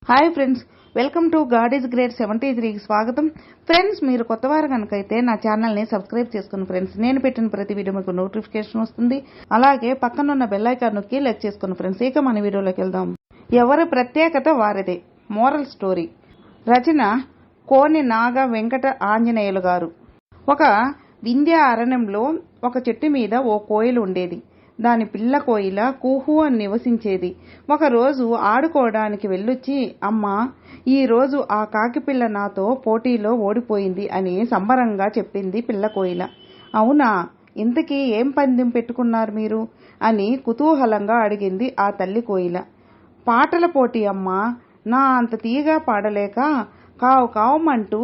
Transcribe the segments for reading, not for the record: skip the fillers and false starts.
Hi friends, welcome to God is great 73కి స్వాగతం. Friends, మీరు కొత్తవారు కనుకైతే నా ఛానల్ని సబ్స్క్రైబ్ చేసుకుని ఫ్రెండ్స్, నేను పెట్టిన ప్రతి వీడియో మీకు నోటిఫికేషన్ వస్తుంది. అలాగే పక్కనున్న బెల్ ఐకాన్ నొక్కి లైక్ చేసుకుని ఫ్రెండ్స్. ఇక మన వీడియోలోకి వెళ్దాం. ఎవరి ప్రత్యేకత వారిదే. Moral story. రచన కోని నాగ వెంకట ఆంజనేయులు గారు. ఒక వింధ్య అరణ్యంలో ఒక చెట్టు మీద ఓ కోయిల ఉండేది. దాని పిల్ల కోయిల కుహు అని నివసించేది. ఒకరోజు ఆడుకోవడానికి వెళ్ళొచ్చి, అమ్మా, ఈరోజు ఆ కాకిపిల్ల నాతో పోటీలో ఓడిపోయింది అని సంబరంగా చెప్పింది పిల్ల కోయిల. అవునా, ఇంతకీ ఏం పందెం పెట్టుకున్నారు మీరు అని కుతూహలంగా అడిగింది ఆ తల్లి కోయిల. పాటల పోటీ అమ్మా, నా అంత తీయగా పాడలేక కావు కావమంటూ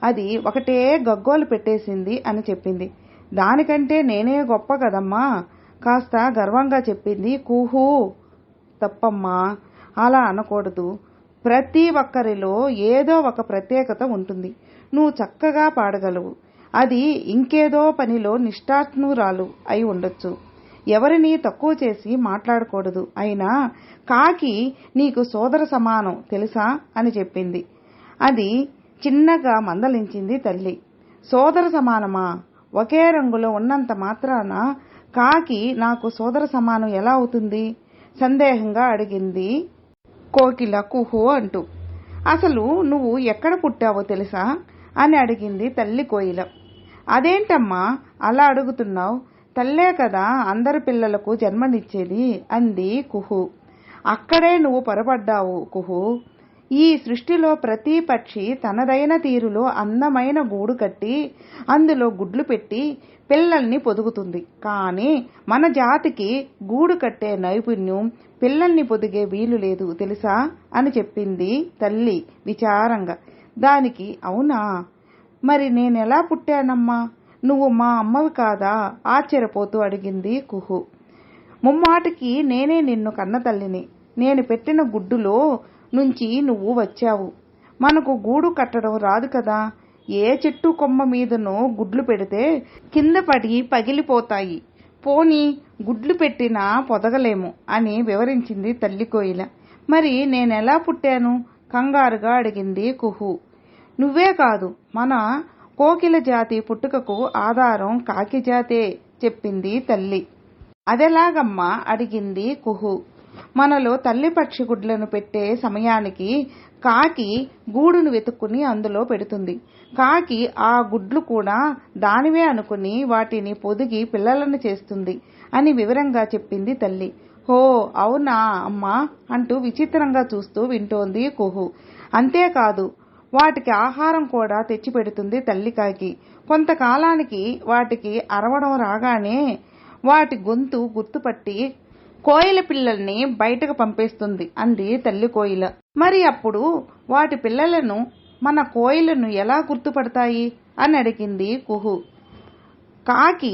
అది ఒకటే గగ్గోలు పెట్టేసింది అని చెప్పింది. దానికంటే నేనే గొప్ప కదమ్మా, కాస్త గర్వంగా చెప్పింది కుహు. తప్పమ్మా, అలా అనకూడదు. ప్రతి ఒక్కరిలో ఏదో ఒక ప్రత్యేకత ఉంటుంది. నువ్వు చక్కగా పాడగలవు. అది ఇంకేదో పనిలో నిష్ఠాతురాలు అయి ఉండొచ్చు. ఎవరిని తక్కువ చేసి మాట్లాడకూడదు. అయినా కాకి నీకు సోదర సమానం తెలుసా అని చెప్పింది. అది చిన్నగా మందలించింది తల్లి. సోదర సమానమా? ఒకే రంగులో ఉన్నంత మాత్రాన కాకి నాకు సోదర సమానం ఎలా అవుతుంది? సందేహంగా అడిగింది కోకిల కుహు అంటూ. అసలు నువ్వు ఎక్కడ పుట్టావో తెలుసా అని అడిగింది తల్లి కోయిల. అదేంటమ్మా అలా అడుగుతున్నావు? తల్లే కదా అందరి పిల్లలకు జన్మనిచ్చేది అంది కుహు. అక్కడే నువ్వు పొరపడ్డావు కుహు. ఈ సృష్టిలో ప్రతి పక్షి తనదైన తీరులో అందమైన గూడు కట్టి అందులో గుడ్లు పెట్టి పిల్లల్ని పొదుగుతుంది. కానీ మన జాతికి గూడు కట్టే నైపుణ్యం, పిల్లల్ని పొదిగే వీలు లేదు తెలుసా అని చెప్పింది తల్లి విచారంగా. దానికి అవునా, మరి నేనెలా పుట్టానమ్మా, నువ్వు మా అమ్మవి కాదా ఆశ్చర్యపోతూ అడిగింది కుహు. ముమ్మాటికి నేనే నిన్ను కన్న తల్లిని. నేను పెట్టిన గుడ్డులో నుంచి నువ్వు వచ్చావు. మనకు గూడు కట్టడం రాదు కదా. ఏ చెట్టు కొమ్మ మీదనో గుడ్లు పెడితే కింద పడి పగిలిపోతాయి. పోనీ గుడ్లు పెట్టినా పొదగలేము అని వివరించింది తల్లి కోయిల. మరి నేనెలా పుట్టాను కంగారుగా అడిగింది కుహు. నువ్వే కాదు, మన కోకిల జాతి పుట్టుకకు ఆధారం కాకి జాతే చెప్పింది తల్లి. అదెలాగమ్మా అడిగింది కుహు. మనలో తల్లి పక్షి గుడ్లను పెట్టే సమయానికి కాకి గూడును వెతుక్కుని అందులో పెడుతుంది. కాకి ఆ గుడ్లు కూడా దానివే అనుకుని వాటిని పొదిగి పిల్లలను చేస్తుంది అని వివరంగా చెప్పింది తల్లి. హో, అవునా అమ్మా అంటూ విచిత్రంగా చూస్తూ వింటోంది కుహు. అంతేకాదు, వాటికి ఆహారం కూడా తెచ్చి పెడుతుంది తల్లి కాకి. కొంతకాలానికి వాటికి అరవడం రాగానే వాటి గొంతు గుర్తుపట్టి కోయిల పిల్లల్ని బయటకు పంపేస్తుంది అంది తల్లి కోయిల. మరి అప్పుడు వాటి పిల్లలను మన కోయిలను ఎలా గుర్తుపడతాయి అని అడిగింది కుహు. కాకి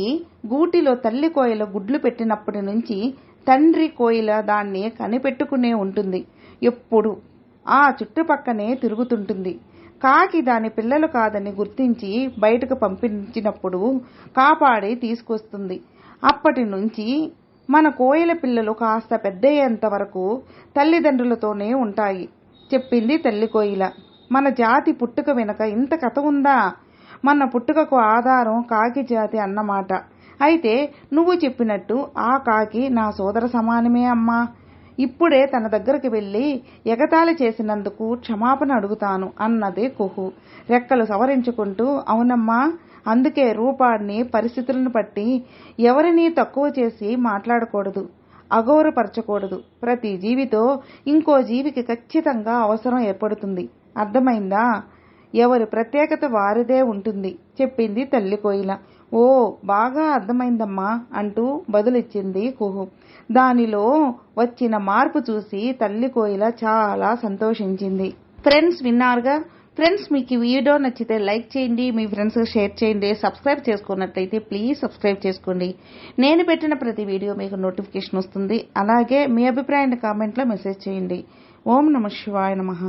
గూటిలో తల్లి కోయిల గుడ్లు పెట్టినప్పటి నుంచి తండ్రి కోయిల దాన్ని కనిపెట్టుకునే ఉంటుంది. ఎప్పుడు ఆ చుట్టుపక్కనే తిరుగుతుంటుంది. కాకి దాని పిల్లలు కాదని గుర్తించి బయటకు పంపించినప్పుడు కాపాడి తీసుకొస్తుంది. అప్పటి నుంచి మన కోయిల పిల్లలు కాస్త పెద్దయ్యేంత వరకు తల్లిదండ్రులతోనే ఉంటాయి చెప్పింది తల్లి కోయిల. మన జాతి పుట్టుక వెనుక ఇంత కథ ఉందా? మన పుట్టుకకు ఆధారం కాకి జాతి అన్నమాట. అయితే నువ్వు చెప్పినట్టు ఆ కాకి నా సోదర సమానమే అమ్మా. ఇప్పుడే తన దగ్గరికి వెళ్ళి ఎగతాళి చేసినందుకు క్షమాపణ అడుగుతాను అన్నది కుహు రెక్కలు సవరించుకుంటూ. అవునమ్మా, అందుకే రూపాన్ని పరిస్థితులను బట్టి ఎవరినీ తక్కువ చేసి మాట్లాడకూడదు, అగౌరవపరచకూడదు. ప్రతి జీవితో ఇంకో జీవికి ఖచ్చితంగా అవసరం ఏర్పడుతుంది. అర్థమైందా? ఎవరి ప్రత్యేకత వారిదే ఉంటుంది చెప్పింది తల్లి కోయిల. ఓ, బాగా అర్థమైందమ్మా అంటూ బదులిచ్చింది కుహు. దానిలో వచ్చిన మార్పు చూసి తల్లి కోయిల చాలా సంతోషించింది. ఫ్రెండ్స్, విన్నారుగా. ఫ్రెండ్స్, మీకు ఈ వీడియో నచ్చితే లైక్ చేయండి, మీ ఫ్రెండ్స్కి షేర్ చేయండి. సబ్స్క్రైబ్ చేసుకున్నట్లయితే ప్లీజ్ సబ్స్క్రైబ్ చేసుకోండి. నేను పెట్టిన ప్రతి వీడియో మీకు నోటిఫికేషన్ వస్తుంది. అలాగే మీ అభిప్రాయాన్ని కామెంట్లో మెసేజ్ చేయండి. ఓం నమః శివాయ నమః.